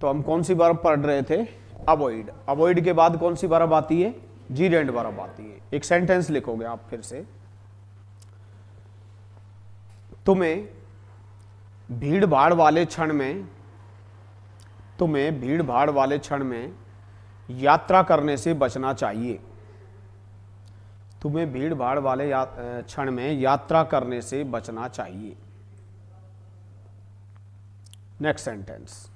तो हम कौन सी वर्ब पढ़ रहे थे? अवॉइड। अवॉइड के बाद कौन सी वर्ब आती है? जीरेंड वर्ब आती है। एक सेंटेंस लिखोगे आप फिर से, तुम्हें भीड़ भाड़ वाले क्षण में, तुम्हें भीड़ भाड़ वाले क्षण में यात्रा करने से बचना चाहिए। तुम्हें भीड़ भाड़ वाले क्षण में यात्रा करने से बचना चाहिए। नेक्स्ट सेंटेंस,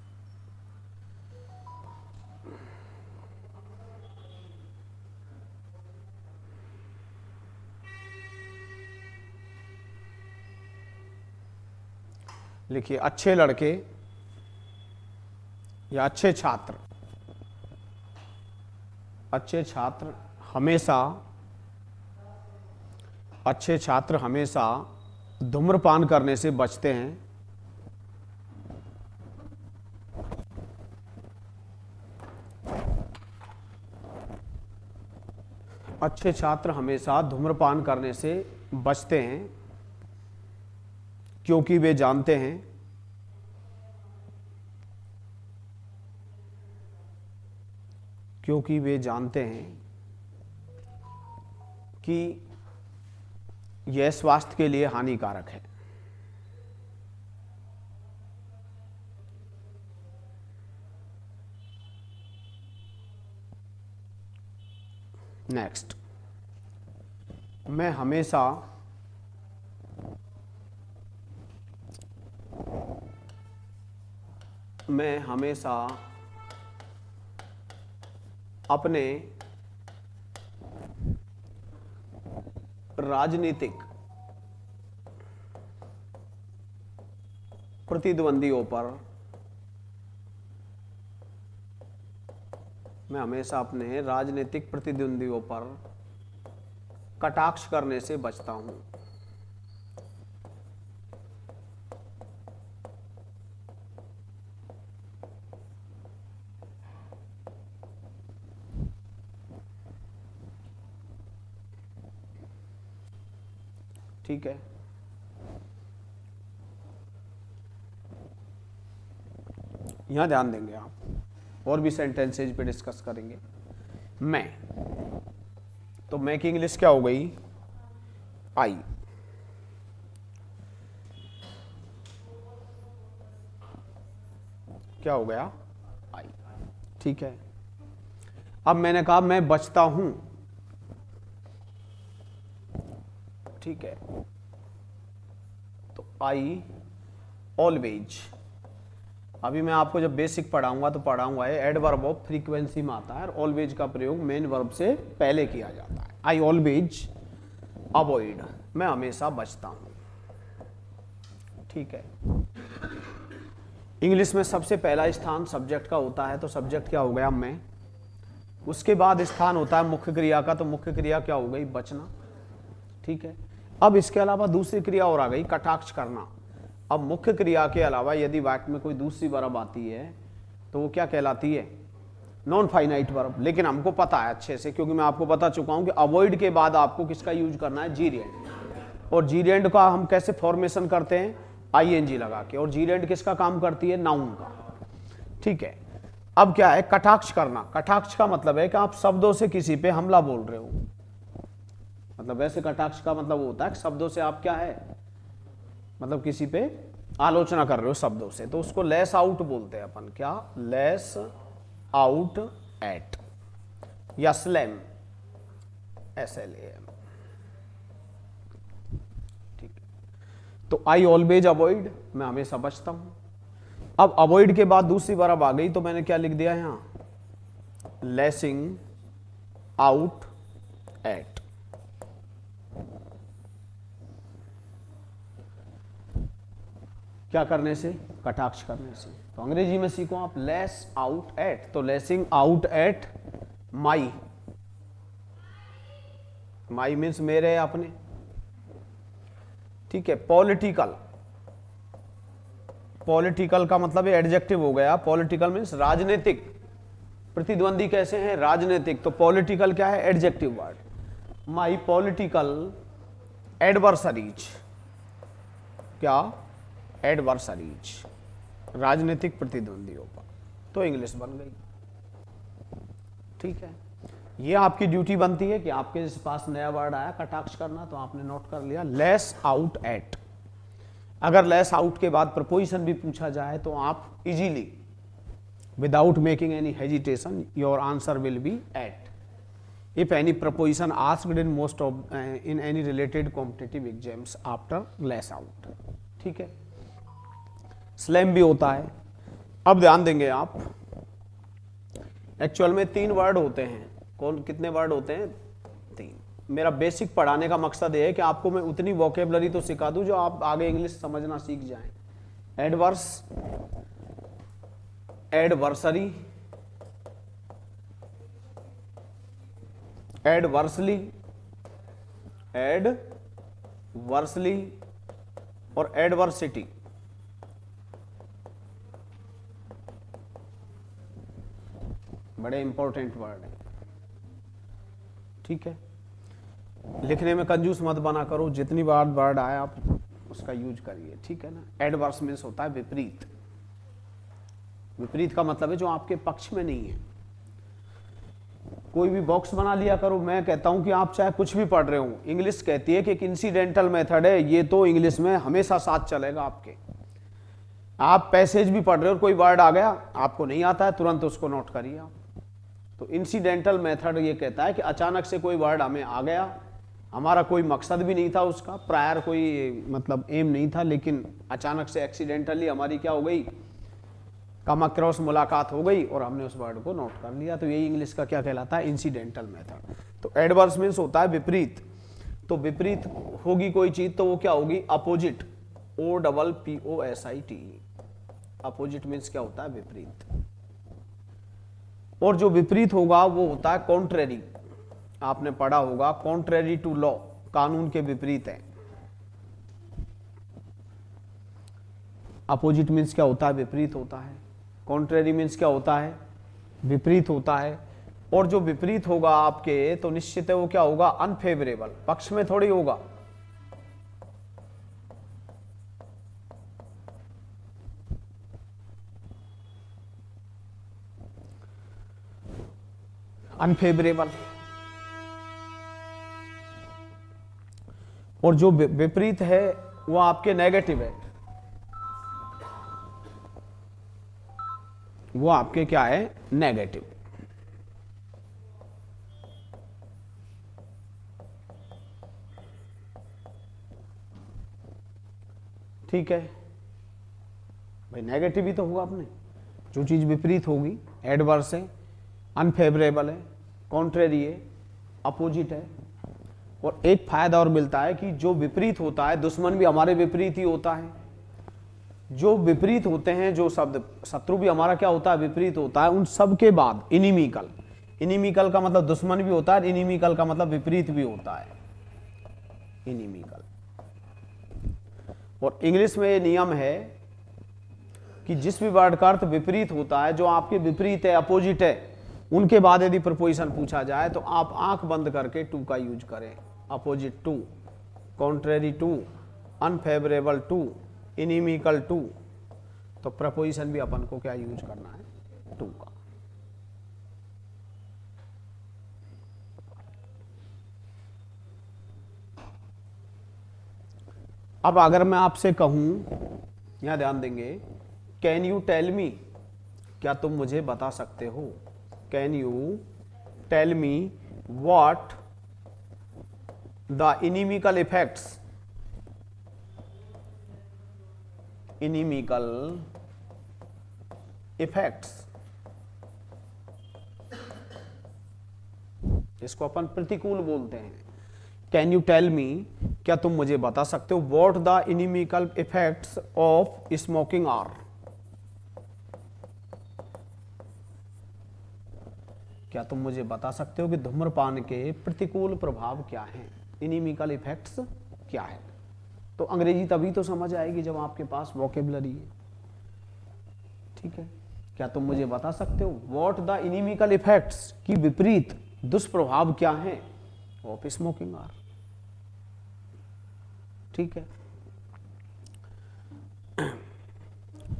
लिखिए अच्छे लड़के या अच्छे छात्र, अच्छे छात्र हमेशा, अच्छे छात्र हमेशा धूम्रपान करने से बचते हैं। अच्छे छात्र हमेशा धूम्रपान करने से बचते हैं क्योंकि वे जानते हैं, क्योंकि वे जानते हैं कि यह स्वास्थ्य के लिए हानिकारक है। नेक्स्ट, मैं हमेशा अपने राजनीतिक प्रतिद्वंदियों पर, मैं हमेशा अपने राजनीतिक प्रतिद्वंदियों पर कटाक्ष करने से बचता हूं। ठीक है, यहां ध्यान देंगे आप, और भी सेंटेंसेज पे डिस्कस करेंगे। मैं, तो मैं की इंग्लिश क्या हो गई? आई। क्या हो गया? आई। ठीक है, अब मैंने कहा मैं बचता हूं। ठीक है, तो आई ऑलवेज। अभी मैं आपको जब बेसिक पढ़ाऊंगा तो पढ़ाऊंगा ये एडवर्ब ऑफ फ्रीक्वेंसी में आता है और ऑलवेज का प्रयोग मेन वर्ब से पहले किया जाता है। आई ऑलवेज अवॉइड, मैं हमेशा बचता हूं। ठीक है, इंग्लिश में सबसे पहला स्थान सब्जेक्ट का होता है, तो सब्जेक्ट क्या हो गया? मैं। उसके बाद स्थान होता है मुख्य क्रिया का, तो मुख्य क्रिया क्या हो गई? बचना। ठीक है, अब इसके अलावा दूसरी क्रिया और आ गई, कटाक्ष करना। अब मुख्य क्रिया के अलावा यदि वाक्य में कोई दूसरी वर्ब आती है तो वो क्या कहलाती है? Non finite verb. लेकिन हमको पता है अच्छे से, क्योंकि मैं आपको बता चुका हूं कि अवॉइड के बाद आपको किसका यूज करना है? जीरेंड। और जीरेंड का हम कैसे फॉर्मेशन करते हैं? आईएनजी लगा के। और जीरेंड किसका काम करती है? नाउन का। ठीक है, अब क्या है? कटाक्ष करना। कटाक्ष का मतलब है कि आप शब्दों से किसी पे हमला बोल रहे हो। मतलब वैसे कटाक्ष का मतलब होता है शब्दों से आप क्या है, मतलब किसी पे आलोचना कर रहे हो शब्दों से, तो उसको लैश आउट बोलते हैं अपन। क्या? लैश आउट एट, या स्लैम, SLAM। ठीक है, तो आई ऑलवेज अवॉइड, मैं हमेशा बचता हूं। अब अवॉइड के बाद दूसरी वर्ब आ गई, तो मैंने क्या लिख दिया यहां? Lashing out at. क्या करने से? कटाक्ष करने से। तो अंग्रेजी में सीखो आप, लैश आउट एट, तो lashing out at my. My means मेरे, अपने। ठीक है, पॉलिटिकल। पॉलिटिकल का मतलब एडजेक्टिव हो गया। पॉलिटिकल मीन्स राजनीतिक। प्रतिद्वंदी कैसे हैं? राजनीतिक। तो पॉलिटिकल क्या है? Adjective word. My political adversaries. क्या? एडवर्सरीज, राजनीतिक प्रतिद्वंदियों पर। तो इंग्लिश बन गई। ठीक है, ये आपकी ड्यूटी बनती है कि आपके पास नया वर्ड आया कटाक्ष करना, तो आपने नोट कर लिया लेस आउट एट। अगर लेस आउट के बाद प्रपोजिशन भी पूछा जाए तो आप easily without making any hesitation your answer will be at if any preposition asked in most of in any related competitive exams after lash out. ठीक है, स्लैम भी होता है। अब ध्यान देंगे आप, एक्चुअल में 3 वर्ड होते हैं। कौन कितने वर्ड होते हैं? 3। मेरा बेसिक पढ़ाने का मकसद ये है कि आपको मैं उतनी वोकेबलरी तो सिखा दूं जो आप आगे इंग्लिश समझना सीख जाएं। एडवर्स, एडवर्सरी, एडवर्सली, एडवर्सली और एडवर्सिटी। बड़े इंपॉर्टेंट वर्ड है। ठीक है, लिखने में कंजूस मत बना करो, जितनी बार वर्ड आए आप उसका यूज करिए। ठीक है ना। एडवर्स मीन्स होता है विपरीत। विपरीत का मतलब है जो आपके पक्ष में नहीं है। कोई भी बॉक्स बना लिया करो। मैं कहता हूं कि आप चाहे कुछ भी पढ़ रहे हो, इंग्लिश कहती है कि एक इंसिडेंटल मेथड है, ये तो इंग्लिश में हमेशा साथ चलेगा आपके। आप पैसेज भी पढ़ रहे हो, कोई वर्ड आ गया आपको नहीं आता है, तुरंत उसको नोट करिए आप। तो इंसिडेंटल मेथड ये कहता है कि अचानक से कोई वर्ड हमें आ गया, हमारा कोई मकसद भी नहीं था उसका, प्रायर कोई मतलब एम नहीं था, लेकिन अचानक से एक्सीडेंटली हमारी क्या हो गई, कम अक्रॉस मुलाकात हो गई और हमने उस वर्ड को नोट कर लिया। तो यही इंग्लिश का क्या कहलाता है? Incidental method. तो एडवर्स मीन्स होता है विपरीत। तो विपरीत होगी कोई चीज तो वो क्या होगी? अपोजिट। OPPOSIT। अपोजिट मीन्स क्या होता है? विपरीत। और जो विपरीत होगा वो होता है कॉन्ट्रेरी। आपने पढ़ा होगा कॉन्ट्रेरी टू लॉ, कानून के विपरीत है। अपोजिट मीन्स क्या होता है? विपरीत होता है। कॉन्ट्रेरी मीन्स क्या होता है? विपरीत होता है। और जो विपरीत होगा आपके, तो निश्चित है वो क्या होगा? अनफेवरेबल, पक्ष में थोड़ी होगा। अनफेवरेबल। और जो विपरीत है वो आपके नेगेटिव है, वो आपके क्या है? नेगेटिव। ठीक है भाई, नेगेटिव ही तो होगा आपने। जो चीज विपरीत होगी, एडवर्स है, अनफेवरेबल है, कॉन्ट्रेरी है, अपोजिट है। और एक फायदा और मिलता है कि जो विपरीत होता है, दुश्मन भी हमारे विपरीत ही होता है। जो विपरीत होते हैं, जो शब्द शत्रु भी हमारा क्या होता है? विपरीत होता है। उन सब के बाद इनिमिकल, इनिमिकल का मतलब दुश्मन भी होता है, इनिमिकल का मतलब विपरीत भी होता है, इनिमिकल। और इंग्लिश में ये नियम है कि जिस भी वर्ड का अर्थ विपरीत होता है, जो आपके विपरीत है, अपोजिट है, उनके बाद यदि प्रपोजिशन पूछा जाए तो आप आंख बंद करके टू का यूज करें। Opposite to, contrary to, unfavourable to, inimical to. तो प्रपोजिशन भी अपन को क्या यूज करना है? टू का। अब अगर मैं आपसे कहूं, यहां ध्यान देंगे, कैन यू टेल मी, क्या तुम मुझे बता सकते हो? Can you tell me what the inimical effects, inimical effects, इसको अपन प्रतिकूल बोलते हैं। कैन यू टेल मी, क्या तुम मुझे बता सकते हो, what the inimical effects of smoking are. क्या तुम मुझे बता सकते हो कि धूम्रपान के प्रतिकूल प्रभाव क्या हैं? इनिमिकल इफेक्ट्स क्या है? तो अंग्रेजी तभी तो समझ आएगी जब आपके पास वोकेबलरी है। ठीक है, क्या तुम मुझे बता सकते हो व्हाट द इनिमिकल इफेक्ट्स, की विपरीत दुष्प्रभाव क्या हैं ऑफ स्मोकिंग आर। ठीक है,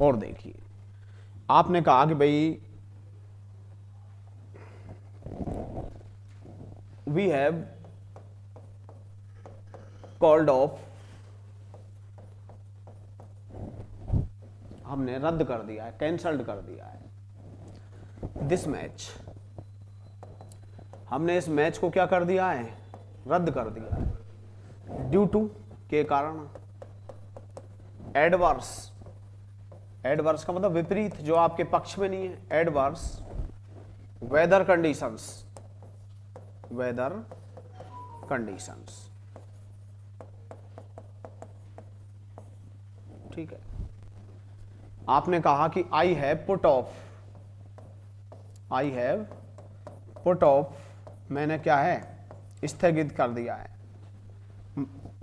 और देखिए आपने कहा कि भाई वी हैव कॉल्ड ऑफ, हमने रद्द कर दिया है, कैंसल्ड कर दिया है दिस मैच, हमने इस मैच को क्या कर दिया है, रद्द कर दिया है। ड्यू टू, के कारण, एडवर्स, एडवर्स का मतलब विपरीत, जो आपके पक्ष में नहीं है, adverse weather conditions, weather conditions, ठीक है। आपने कहा कि I have put off, I have put off, मैंने क्या है, स्थगित कर दिया है।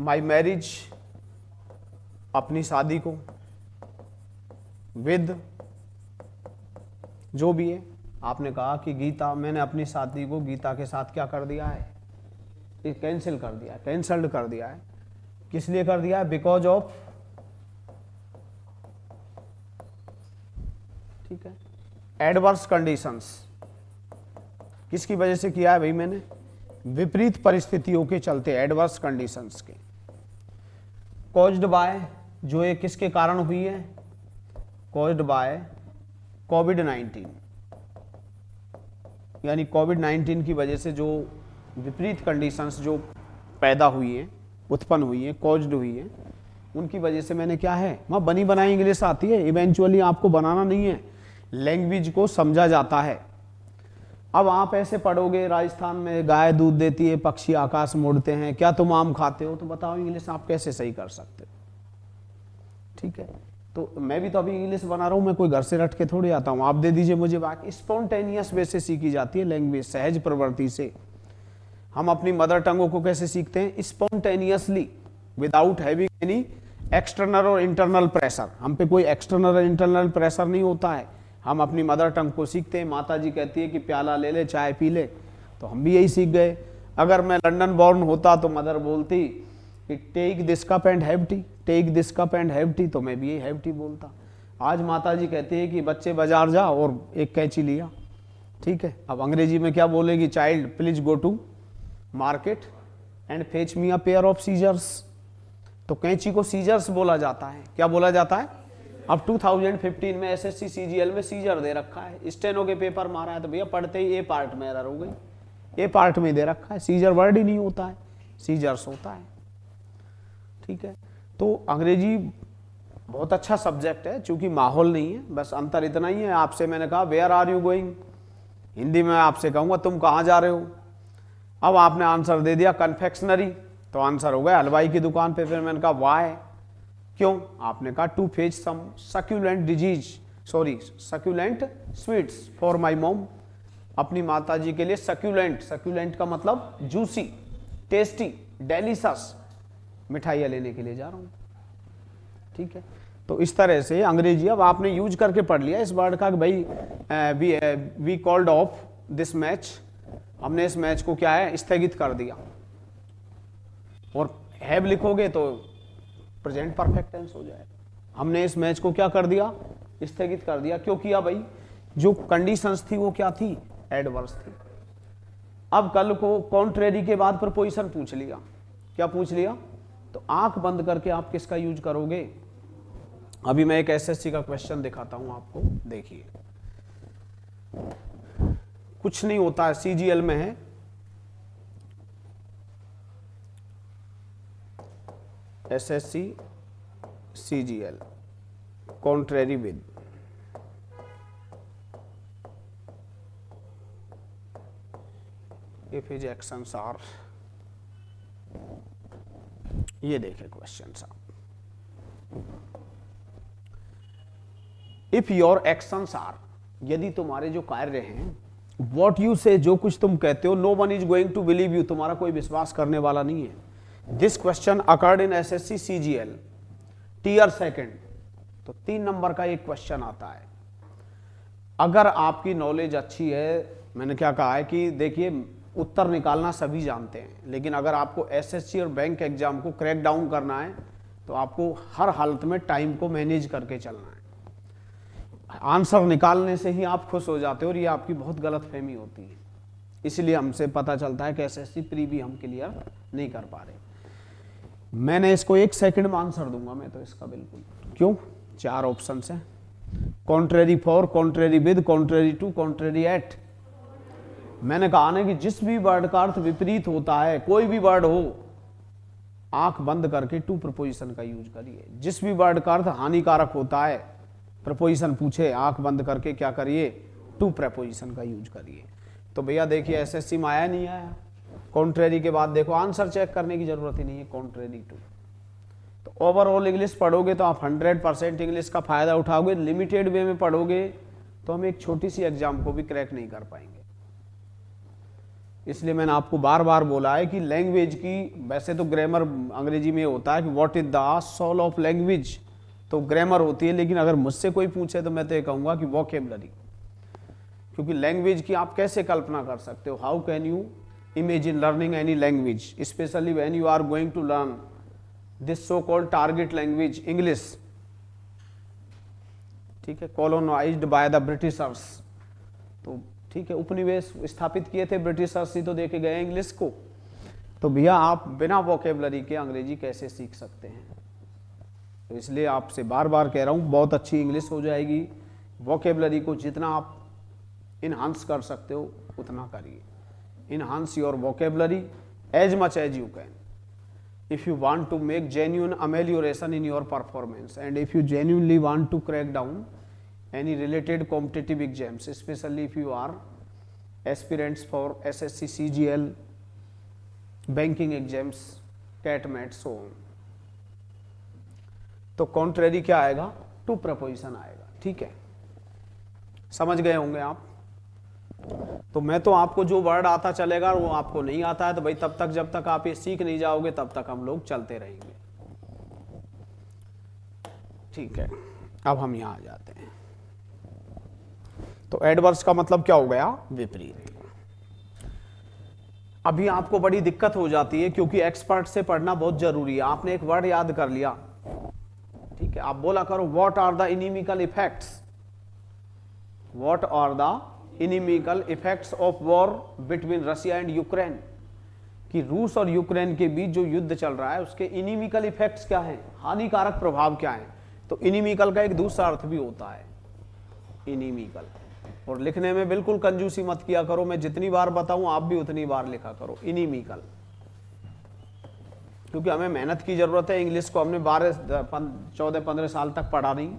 माई मैरिज, अपनी शादी को, विद, जो भी है, आपने कहा कि गीता, मैंने अपनी शादी को गीता के साथ क्या कर दिया है, कैंसिल कर दिया है, कैंसल्ड कर दिया है। किस लिए कर दिया है, बिकॉज ऑफ, ठीक है, एडवर्स कंडीशंस, किसकी वजह से किया है भाई मैंने, विपरीत परिस्थितियों के चलते, एडवर्स कंडीशंस के। कॉज्ड बाय, जो ये किसके कारण हुई है, कॉज्ड बाय कोविड-19, यानी कोविड-19 की वजह से जो विपरीत कंडीशंस जो पैदा हुई हैं, उत्पन्न हुई हैं, कॉज्ड हुई हैं, उनकी वजह से मैंने क्या है, वहाँ बनी बनाई इंग्लिश आती है, इवेंचुअली आपको बनाना नहीं है, लैंग्वेज को समझा जाता है। अब आप ऐसे पढ़ोगे, राजस्थान में गाय दूध देती है, पक्षी आकाश में उड़ते हैं, क्या तुम आम खाते हो, तो बताओ इंग्लिश आप कैसे सही कर सकते हो, ठीक है। तो मैं भी तो अभी इंग्लिश बना रहा हूँ, मैं कोई घर से रट के थोड़ी आता हूँ, आप दे दीजिए मुझे बाकी। स्पॉन्टेनियस वे से सीखी जाती है लैंग्वेज, सहज प्रवृत्ति से। हम अपनी मदर टंगों को कैसे सीखते हैं, spontaneously, without having any external और इंटरनल प्रेशर। हम पे कोई एक्सटर्नल और इंटरनल प्रेशर नहीं होता है, हम अपनी मदर टंग को सीखते हैं। माता जी कहती है कि प्याला ले ले, चाय पी ले, तो हम भी यही सीख गए। अगर मैं लंदन बॉर्न होता तो मदर बोलती कि take this cup and have tea, take this cup and have tea, तो मैं भी यही हैव टी बोलता। आज माता जी कहती है कि बच्चे बाजार जा और एक कैंची लिया, ठीक है। अब अंग्रेजी में क्या बोलेगी, child please go to market and fetch me a pair of scissors. तो कैंची को सीजर्स बोला जाता है, क्या बोला जाता है। अब 2015 में एसएससी सीजीएल में सीजर दे रखा है, स्टेनो के पेपर मारा है तो भैया पढ़ते ही ए पार्ट में एरर हो गई, ए पार्ट में दे रखा है, सीजर वर्ड ही नहीं होता है, सीजर्स होता है, ठीक है। तो अंग्रेजी बहुत अच्छा सब्जेक्ट है, चूंकि माहौल नहीं है, बस अंतर इतना ही है। आपसे मैंने कहा where are you going, Hindi में आपसे कहूँगा तुम कहाँ जा रहे हो। अब आपने आंसर दे दिया कन्फेक्शनरी, तो आंसर हो गया हलवाई की दुकान पे। फिर मैंने कहा वाई, क्यों, आपने कहा to fetch some succulent diseases, sorry succulent sweets for my mom, अपनी माता जी के लिए सक्यूलेंट, सक्यूलेंट का मतलब जूसी, टेस्टी, डेलिशस मिठाइयाँ लेने के लिए जा रहा हूँ, ठीक है। तो इस तरह से अंग्रेजी अब आपने यूज करके पढ़ लिया इस वर्ड का कि भाई we called off this match, हमने इस मैच को क्या है, स्थगित कर दिया। और हैव लिखोगे तो प्रेजेंट परफेक्ट टेंस हो जाएगा। हमने इस मैच को क्या कर दिया, स्थगित कर दिया। क्यों किया भाई, जो कंडीशंस थी वो क्या थी, एडवर्स थी। अब कल को कॉन्ट्रेरी के बाद प्रपोजिशन पूछ लिया, क्या पूछ लिया, तो आंख बंद करके आप किसका यूज करोगे। अभी मैं एक एसएससी का क्वेश्चन दिखाता हूं आपको, देखिए कुछ नहीं होता है, सीजीएल में है, SSC CGL, contrary with, if his actions are, ये देखे क्वेश्चन साहब, इफ योर एक्शंस आर, यदि तुम्हारे जो कार्य हैं, वॉट यू से, जो कुछ तुम कहते हो, no one is going to believe you, तुम्हारा कोई विश्वास करने वाला नहीं है। This question occurred in SSC CGL tier second, तो 3 नंबर का एक क्वेश्चन आता है। अगर आपकी नॉलेज अच्छी है, मैंने क्या कहा है कि देखिए उत्तर निकालना सभी जानते हैं, लेकिन अगर आपको एसएससी और बैंक एग्जाम को क्रैक डाउन करना है तो आपको हर हालत में टाइम को मैनेज करके चलना है। आंसर निकालने से ही आप खुश हो जाते हो और ये आपकी बहुत गलत फहमी होती है। इसलिए हमसे पता चलता है कि एसएससी प्री भी हम क्लियर नहीं कर पा रहे। मैंने इसको 1 सेकंड में आंसर दूंगा मैं तो इसका बिल्कुल। क्यों? 4 ऑप्शन है, contrary for, contrary with, contrary to, contrary at. मैंने कहा ना कि जिस भी वर्ड का अर्थ विपरीत होता है, कोई भी वर्ड हो, आंख बंद करके टू प्रपोजिशन का यूज करिए। जिस भी वर्ड का अर्थ हानिकारक होता है, प्रपोजिशन पूछे, आंख बंद करके क्या करिए? टू प्रपोजिशन का यूज करिए। तो भैया देखिए एसएससी में आया नहीं आया, कॉन्ट्रेरी के बाद देखो आंसर चेक करने की जरूरत ही नहीं है, कॉन्ट्रेरी टू। तो ओवरऑल इंग्लिश पढ़ोगे तो आप 100% इंग्लिश का फायदा उठाओगे। लिमिटेड वे में पढ़ोगे तो हम एक छोटी सी एग्जाम को भी क्रैक नहीं कर पाएंगे। इसलिए मैंने आपको बार बार बोला है कि लैंग्वेज की, वैसे तो ग्रामर अंग्रेजी में होता है कि what is the soul of language, तो ग्रामर होती है। लेकिन अगर मुझसे कोई पूछे तो मैं तो ये कहूंगा कि वोकेबलरी, क्योंकि लैंग्वेज की आप कैसे कल्पना कर सकते हो? How can you imagine learning any language, specially when you are going to learn this so called target language English, ठीक है, कॉलोनाइज्ड बाय द ब्रिटिशर्स। तो ठीक है, उपनिवेश स्थापित किए थे ब्रिटिशर्स ही तो देके गए इंग्लिश को। तो भैया आप बिना वोकेबलरी के अंग्रेजी कैसे सीख सकते हैं? तो इसलिए आपसे बार बार कह रहा हूं, बहुत अच्छी इंग्लिश हो जाएगी। वोकेबलरी को जितना आप इनहांस कर सकते हो उतना करिए। Enhance your vocabulary as much as you can if you want to make genuine amelioration in your performance, and if you genuinely want to crack down any related competitive exams, especially if you are aspirants for SSC, CGL, banking exams, CAT, MAT, so on. तो contrary क्या आएगा? To preposition आएगा। ठीक है, समझ गए होंगे आप। तो मैं तो आपको जो वर्ड आता चलेगा वो आपको नहीं आता है, तो भाई तब तक जब तक आप ये सीख नहीं जाओगे तब तक हम लोग चलते रहेंगे। ठीक है, अब हम यहां आ जाते हैं। तो एडवर्स का मतलब क्या हो गया? विपरीत। अभी आपको बड़ी दिक्कत हो जाती है क्योंकि एक्सपर्ट से पढ़ना बहुत जरूरी है। आपने एक वर्ड याद कर लिया, ठीक है, आप बोला करो what are the inimical effects, what are the inimical effects of war between Russia and Ukraine, कि रूस और यूक्रेन के बीच जो युद्ध चल रहा है उसके इनिमिकल इफेक्ट्स क्या हैं, हानिकारक प्रभाव क्या हैं। तो इनिमिकल का एक दूसरा अर्थ भी होता है, इनिमिकल। और लिखने में बिल्कुल कंजूसी मत किया करो, मैं जितनी बार बताऊं आप भी उतनी बार लिखा करो इनिमिकल, क्योंकि हमें मेहनत की जरूरत है। इंग्लिश को हमने 14-15 साल तक पढ़ा नहीं।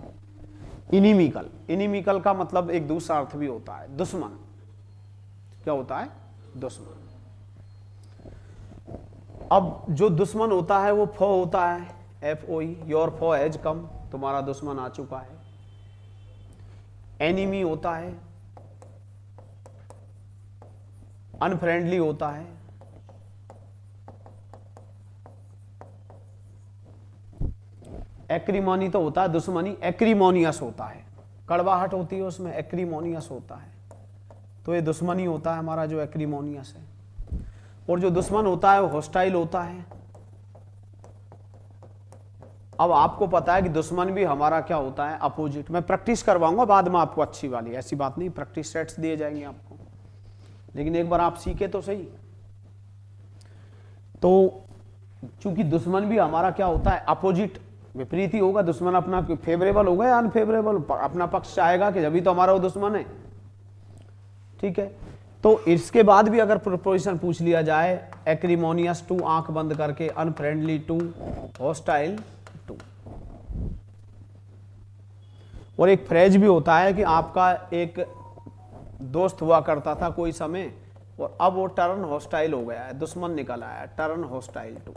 इनिमिकल, इनिमिकल का मतलब एक दूसरा अर्थ भी होता है, दुश्मन। क्या होता है? दुश्मन। अब जो दुश्मन होता है वो फो होता है, FOE, your foe has come, तुम्हारा दुश्मन आ चुका है। एनिमी होता है, अनफ्रेंडली होता है, एक्रीमोनी तो होता है दुश्मनी, एक्रीमोनियस होता है, कड़वाहट होती है उसमें, एक्रीमोनियस होता है। तो ये दुश्मनी होता है हमारा जो एक्रीमोनियस है। और जो दुश्मन होता है वो हॉस्टाइल होता है। अब आपको पता है कि दुश्मन भी हमारा क्या होता है? अपोजिट। मैं प्रैक्टिस करवाऊंगा बाद में आपको अच्छी वाली, ऐसी बात नहीं, प्रैक्टिस सेट्स दिए जाएंगे आपको, लेकिन एक बार आप सीखे तो सही। तो चूंकि दुश्मन भी हमारा क्या होता है? अपोजिट, विपरीत ही होगा। दुश्मन अपना फेवरेबल होगा या अनफेवरेबल, अपना पक्ष चाहेगा कि जब भी तो हमारा वो दुश्मन है। ठीक है, तो इसके बाद भी अगर प्रपोजिशन पूछ लिया जाए, एक्रीमोनियस टू आंख बंद करके, अनफ्रेंडली टू, हॉस्टाइल टू। और एक फ्रेज भी होता है कि आपका एक दोस्त हुआ करता था कोई समय और अब वो टर्न हॉस्टाइल हो गया है, दुश्मन निकल आया, टर्न हॉस्टाइल टू।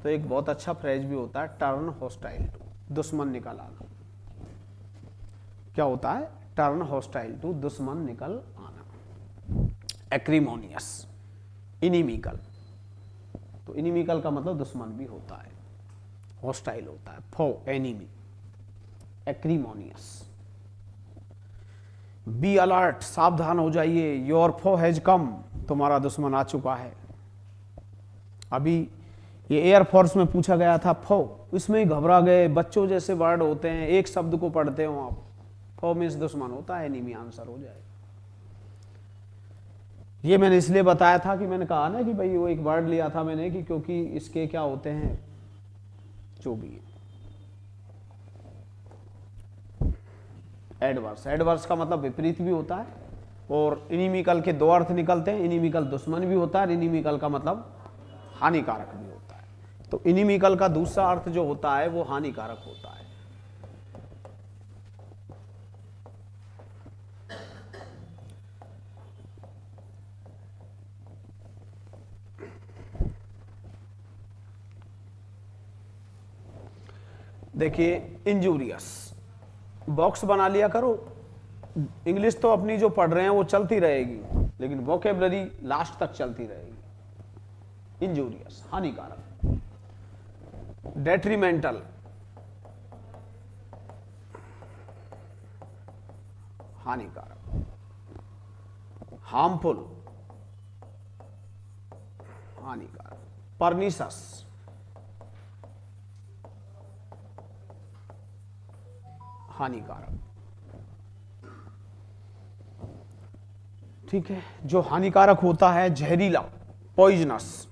तो एक बहुत अच्छा फ्रेज भी होता है, टर्न हॉस्टाइल टू, दुश्मन निकल आना। क्या होता है? टर्न हॉस्टाइल टू, दुश्मन निकल आना। एक्रीमोनियस, इनिमिकल, तो इनिमिकल का मतलब दुश्मन भी होता है, हॉस्टाइल होता है, फो एनिमी, एक्रीमोनियस। बी अलर्ट, सावधान हो जाइए, योर फो हैज कम, तुम्हारा दुश्मन आ चुका है। अभी ये एयरफोर्स में पूछा गया था फो, इसमें ही घबरा गए, बच्चों जैसे वर्ड होते हैं, एक शब्द को पढ़ते हो आप, फो मीन्स दुश्मन होता है, एनिमी आंसर हो जाएगा। ये मैंने इसलिए बताया था कि मैंने कहा ना कि भाई वो एक वर्ड लिया था मैंने कि क्योंकि इसके क्या होते हैं जो भी है। एडवर्स, एडवर्स का मतलब विपरीत भी होता है, और इनिमिकल के दो अर्थ निकलते हैं। इनिमिकल दुश्मन भी होता है, इनिमिकल का मतलब हानिकारक भी होता है। तो इनिमिकल का दूसरा अर्थ जो होता है वो हानिकारक होता है। देखिए इंजूरियस, बॉक्स बना लिया करो। इंग्लिश तो अपनी जो पढ़ रहे हैं वो चलती रहेगी, लेकिन वोकेबलरी लास्ट तक चलती रहेगी। इंजूरियस हानिकारक, डेट्रीमेंटल हानिकारक, हार्मफुल हानिकारक, परनीसस हानिकारक। ठीक है, जो हानिकारक होता है जहरीला, पॉइजनस,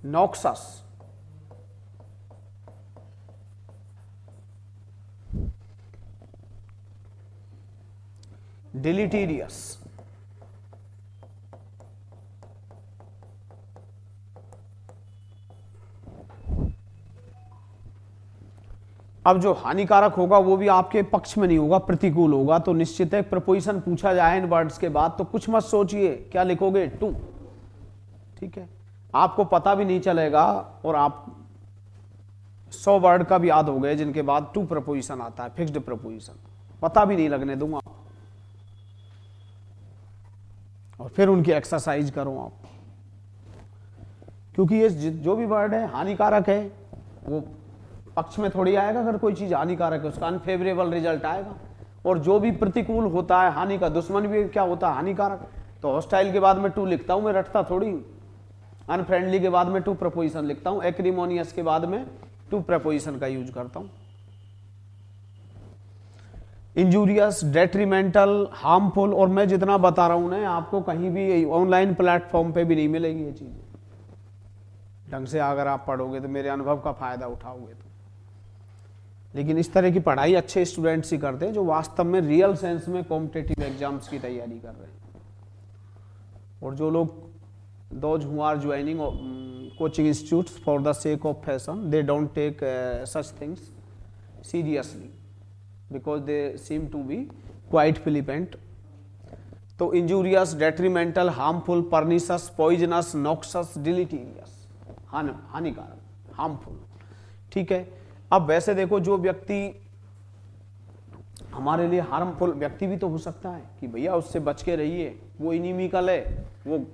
नॉक्सस, डिलीटीरियस, अब जो हानिकारक होगा वो भी आपके पक्ष में नहीं होगा, प्रतिकूल होगा। तो निश्चित है प्रपोजिशन पूछा जाए इन वर्ड्स के बाद तो कुछ मत सोचिए, क्या लिखोगे? टू। ठीक है, आपको पता भी नहीं चलेगा, और आप 100 वर्ड का भी याद हो गए जिनके बाद टू प्रपोजिशन आता है, फिक्स्ड प्रपोजिशन, पता भी नहीं लगने दूंगा। और फिर उनकी एक्सरसाइज करो आप, क्योंकि ये जो भी वर्ड है हानिकारक है वो पक्ष में थोड़ी आएगा। अगर कोई चीज हानिकारक है उसका अनफेवरेबल रिजल्ट आएगा, और जो भी प्रतिकूल होता है, हानि का दुश्मन भी क्या होता है? हानिकारक। तो हॉस्टाइल के बाद में टू लिखता हूं, मैं रटता थोड़ी। अनफ्रेंडली के बाद में टू प्रपोजिशन लिखता हूं, एक्रीमोनियस के बाद में टू प्रपोजिशन का यूज करता हूं। इंजूरियस, डेट्रीमेंटल, हार्मफुल, और मैं जितना बता रहा हूं ना आपको कहीं भी ऑनलाइन प्लेटफॉर्म पे भी नहीं मिलेगी ये चीजें। ढंग से अगर आप पढ़ोगे तो मेरे अनुभव का फायदा उठाओगे तो। लेकिन इस तरह की पढ़ाई अच्छे स्टूडेंट्स ही करते हैं जो वास्तव में रियल सेंस में कॉम्पिटिटिव एग्जाम्स की तैयारी कर रहे हैं। और जो लोग those who are joining coaching institutes for the sake of fashion, they don't take such things seriously because they seem to be quite flippant. तो injurious, detrimental, harmful, pernicious, poisonous, noxious, deleterious, हानिकारक, harmful. ठीक है, अब वैसे देखो जो व्यक्ति हमारे लिए हार्मफुल व्यक्ति भी तो हो सकता है कि भैया उससे बच के रहिए, वो इनिमिकल है, वो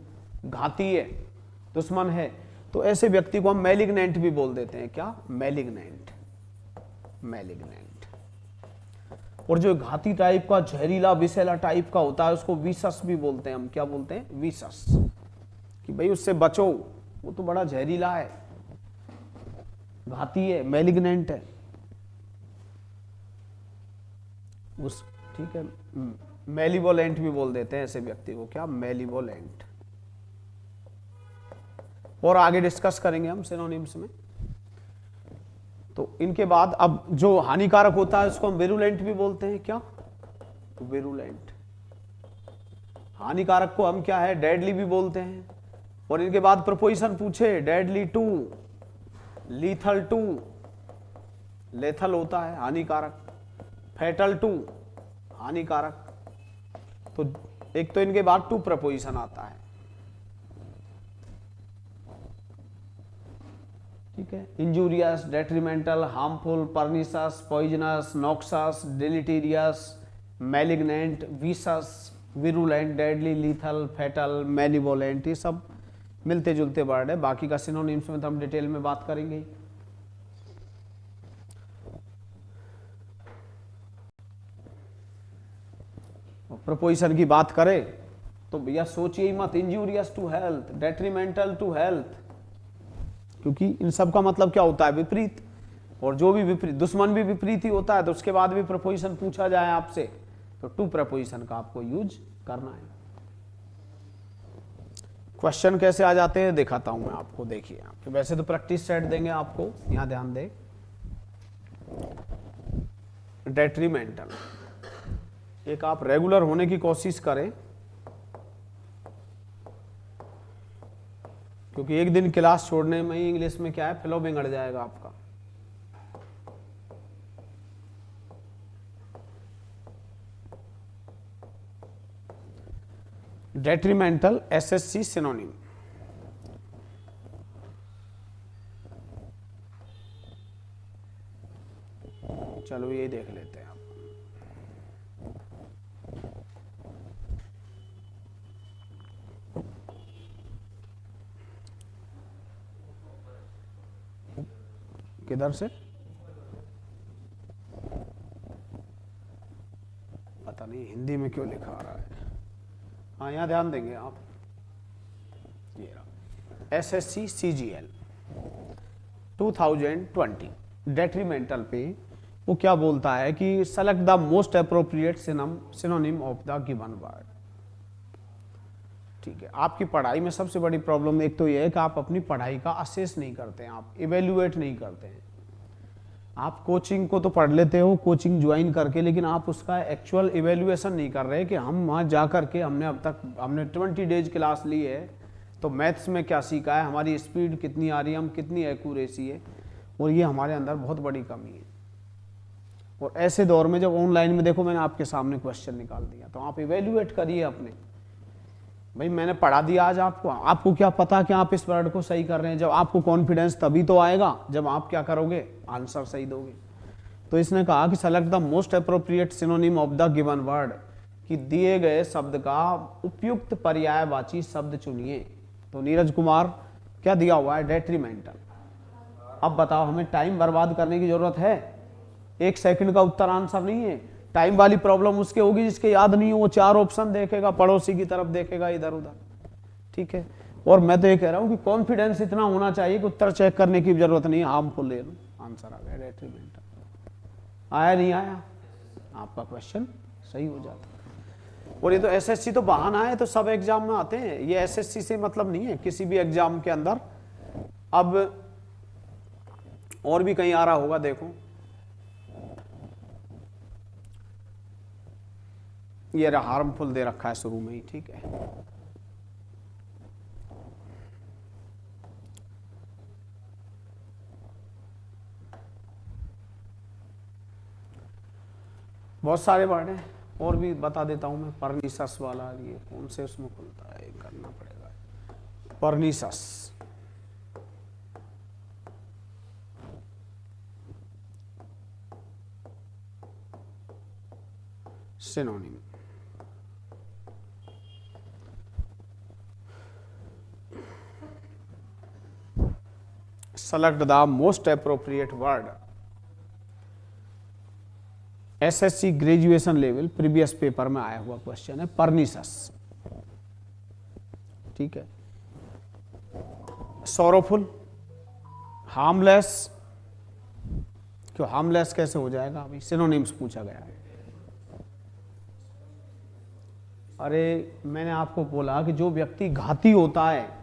घाती है, दुश्मन है। तो ऐसे व्यक्ति को हम मैलिग्नेंट भी बोल देते हैं। क्या? Malignant, malignant. और जो घाती टाइप का, जहरीला, विषैला टाइप का होता है उसको विषस भी बोलते हैं हम। क्या बोलते हैं? विषस। कि भाई उससे बचो, वो तो बड़ा जहरीला है, घाती है, मैलिग्नेंट है उस। ठीक है, मेलिवोलेंट भी बोल देते हैं ऐसे व्यक्ति को। क्या? मेलिवोलेंट। और आगे डिस्कस करेंगे हम सिनोनिम्स में। तो इनके बाद अब जो हानिकारक होता है उसको हम विरुलेंट भी बोलते हैं। क्या? विरुलेंट। हानिकारक को हम क्या है? डेडली भी बोलते हैं। और इनके बाद प्रपोजिशन पूछे, deadly to, lethal to, lethal होता है हानिकारक, फैटल टू, हानिकारक। तो एक तो इनके बाद टू प्रपोजिशन आता है। ठीक है, injurious, detrimental, harmful, pernicious, poisonous, noxious, deleterious, malignant, vicious, virulent, deadly, lethal, fatal, malevolent, ये सब मिलते जुलते वर्ड है। बाकी का सिनोनिम्स में तो हम डिटेल में बात करेंगे। प्रपोजिशन की बात करें तो भैया सोचिए ही मत, injurious to health, detrimental to health, क्योंकि इन सब का मतलब क्या होता है? विपरीत। और जो भी विपरीत, दुश्मन भी विपरीत ही होता है, तो उसके बाद भी प्रपोजिशन पूछा जाए आपसे तो टू प्रपोजिशन का आपको यूज करना है। क्वेश्चन कैसे आ जाते हैं दिखाता हूं मैं आपको, देखिए आपके वैसे तो प्रैक्टिस सेट देंगे आपको, यहां ध्यान दें। डेट्रीमेंटल, एक आप रेगुलर होने की कोशिश करें, क्योंकि एक दिन क्लास छोड़ने में ही इंग्लिश में क्या है, फ्लो बिगड़ जाएगा आपका। डेट्रीमेंटल एसएससी सिनोनिम, चलो ये देख लेते हैं आप। किधर से पता नहीं, हिंदी में क्यों लिखा आ रहा है। हाँ यहाँ ध्यान देंगे आप, ये रहा एसएससी सीजीएल 2020 डेट्रीमेंटल पे वो क्या बोलता है कि select the most appropriate synonym of the given word. ठीक है, आपकी पढ़ाई में सबसे बड़ी प्रॉब्लम एक तो ये है कि आप अपनी पढ़ाई का असेस नहीं करते हैं, आप इवेल्युएट नहीं करते हैं। आप कोचिंग को तो पढ़ लेते हो कोचिंग ज्वाइन करके, लेकिन आप उसका एक्चुअल इवेल्युएशन नहीं कर रहे कि हम वहाँ जा करके हमने 20 डेज क्लास ली है, तो मैथ्स में क्या सीखा है, हमारी स्पीड कितनी आ रही है, हम कितनी एक्यूरेसी है, और ये हमारे अंदर बहुत बड़ी कमी है। और ऐसे दौर में जब ऑनलाइन में देखो, मैंने आपके सामने क्वेश्चन निकाल दिया, तो आप इवेल्युएट करिए अपने, भाई मैंने पढ़ा दिया आज आपको क्या पता कि आप इस वर्ड को सही कर रहे हैं। जब आपको कॉन्फिडेंस तभी तो आएगा जब आप क्या करोगे, आंसर सही दोगे। तो इसने कहा कि select the most appropriate synonym of the given word, कि दिए गए शब्द का उपयुक्त पर्यायवाची शब्द चुनिए। तो नीरज कुमार क्या दिया हुआ है, डेट्रीमेंटल। अब बताओ, हमें टाइम बर्बाद करने की जरूरत है? 1 सेकंड का उत्तर आंसर नहीं है। टाइम वाली प्रॉब्लम उसके होगी जिसके याद नहीं हो, वो 4 ऑप्शन देखेगा, पड़ोसी की तरफ देखेगा, इधर उधर। ठीक है, और मैं तो ये कह रहा हूं कि कॉन्फिडेंस इतना होना चाहिए कि उत्तर चेक करने की जरूरत नहीं, हार्मफुल ले लो, आंसर आ गया डेट्रीमेंटल। आया नहीं आया, आपका क्वेश्चन सही हो जाता। और ये तो एसएससी तो बहाना है, तो सब एग्जाम में आते हैं, ये एसएससी से मतलब नहीं है, किसी भी एग्जाम के अंदर। अब और भी कहीं आ रहा होगा, देखो ये हार्मफुल दे रखा है शुरू में ही। ठीक है, बहुत सारे वर्ड हैं, और भी बता देता हूं मैं। परनीसस वाला, ये कौन से उसमें खुलता है, करना पड़ेगा। Pernicious, synonym, select the most appropriate word। SSC graduation level previous paper में आया हुआ क्वेश्चन है, परनीसस। ठीक है, सॉरोफुल, हार्मलेस, क्यों हार्मलेस कैसे हो जाएगा, अभी सिनोनिम्स पूछा गया है। अरे मैंने आपको बोला कि जो व्यक्ति घाती होता है,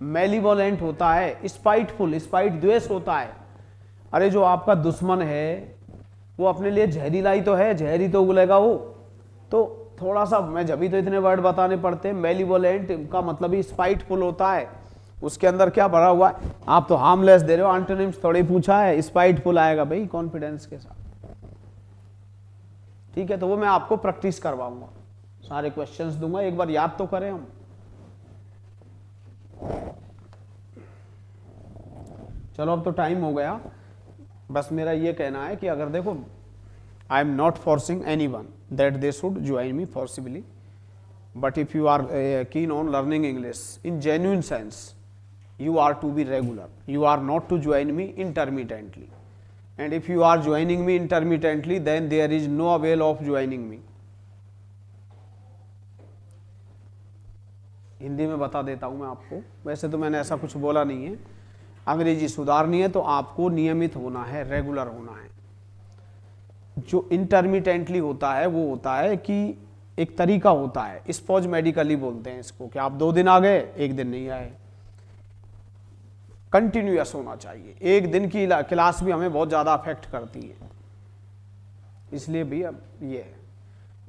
मेलिवोलेंट होता है, स्पाइटफुल, स्पाइट द्वेष होता है। अरे जो आपका दुश्मन है वो अपने लिए जहरीला ही तो है, जहरी तो उगलेगा वो। तो थोड़ा सा, मैं जब भी तो इतने वर्ड बताने पड़ते हैं। मेलिवोलेंट का मतलब ही स्पाइटफुल होता है, उसके अंदर क्या भरा हुआ है। आप तो हार्मलेस दे रहे हो, एंटोनिम्स थोड़ी पूछा है, स्पाइटफुल आएगा भाई कॉन्फिडेंस के साथ। ठीक है, तो वो मैं आपको प्रैक्टिस करवाऊंगा, सारे क्वेश्चंस दूंगा, एक बार याद तो करें हम। चलो अब तो टाइम हो गया, बस मेरा ये कहना है कि अगर देखो, I am not forcing any one that they should join me forcibly, but if you are keen on learning English in genuine sense, you are to be regular, you are not to join me intermittently, and if you are joining me intermittently then there is no avail of joining me। Hindi में बता देता हूं मैं आपको, वैसे तो मैंने ऐसा कुछ बोला नहीं है। अंग्रेजी सुधारनी है तो आपको नियमित होना है, रेगुलर होना है। जो इंटरमिटेंटली होता है वो होता है कि एक तरीका होता है, स्पॉज मेडिकली बोलते हैं इसको, कि आप 2 दिन आ गए 1 दिन नहीं आए। कंटिन्यूअस होना चाहिए। एक दिन की क्लास भी हमें बहुत ज़्यादा अफेक्ट करती है, इसलिए भी अब ये है।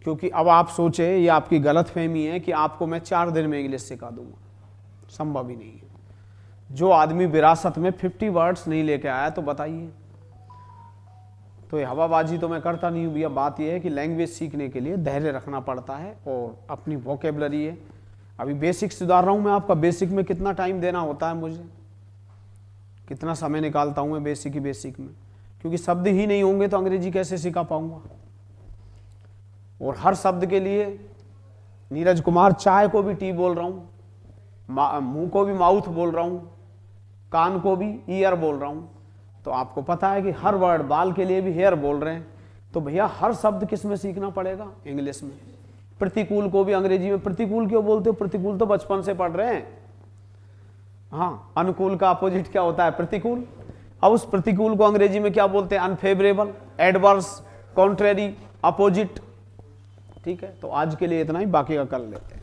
क्योंकि अब आप सोचे, ये आपकी गलतफहमी है कि आपको मैं 4 दिन में इंग्लिश सिखा दूंगा, संभव ही नहीं है। जो आदमी विरासत में 50 वर्ड्स नहीं लेके आया तो बताइए, तो ये हवाबाजी तो मैं करता नहीं हूँ भैया। बात यह है कि लैंग्वेज सीखने के लिए धैर्य रखना पड़ता है और अपनी वोकेबलरी है। अभी बेसिक सुधार रहा हूँ मैं आपका। बेसिक में कितना टाइम देना होता है मुझे, कितना समय निकालता हूँ मैं बेसिक में, क्योंकि शब्द ही नहीं होंगे तो अंग्रेजी कैसे सिखा पाऊंगा। और हर शब्द के लिए नीरज कुमार चाय को भी टी बोल रहा हूँ, मुंह को भी माउथ बोल रहा हूँ, कान को भी ईयर बोल रहा हूँ। तो आपको पता है कि हर वर्ड, बाल के लिए भी हेयर बोल रहे हैं। तो भैया हर शब्द किस में सीखना पड़ेगा, इंग्लिश में। प्रतिकूल को भी अंग्रेजी में प्रतिकूल क्यों बोलते हो, प्रतिकूल तो बचपन से पढ़ रहे हैं। हाँ, अनुकूल का अपोजिट क्या होता है, प्रतिकूल। अब उस प्रतिकूल को अंग्रेजी में क्या बोलते हैं, अनफेवरेबल, एडवर्स, कॉन्ट्रेरी, अपोजिट। ठीक है, तो आज के लिए इतना ही, बाकी का कर लेते हैं।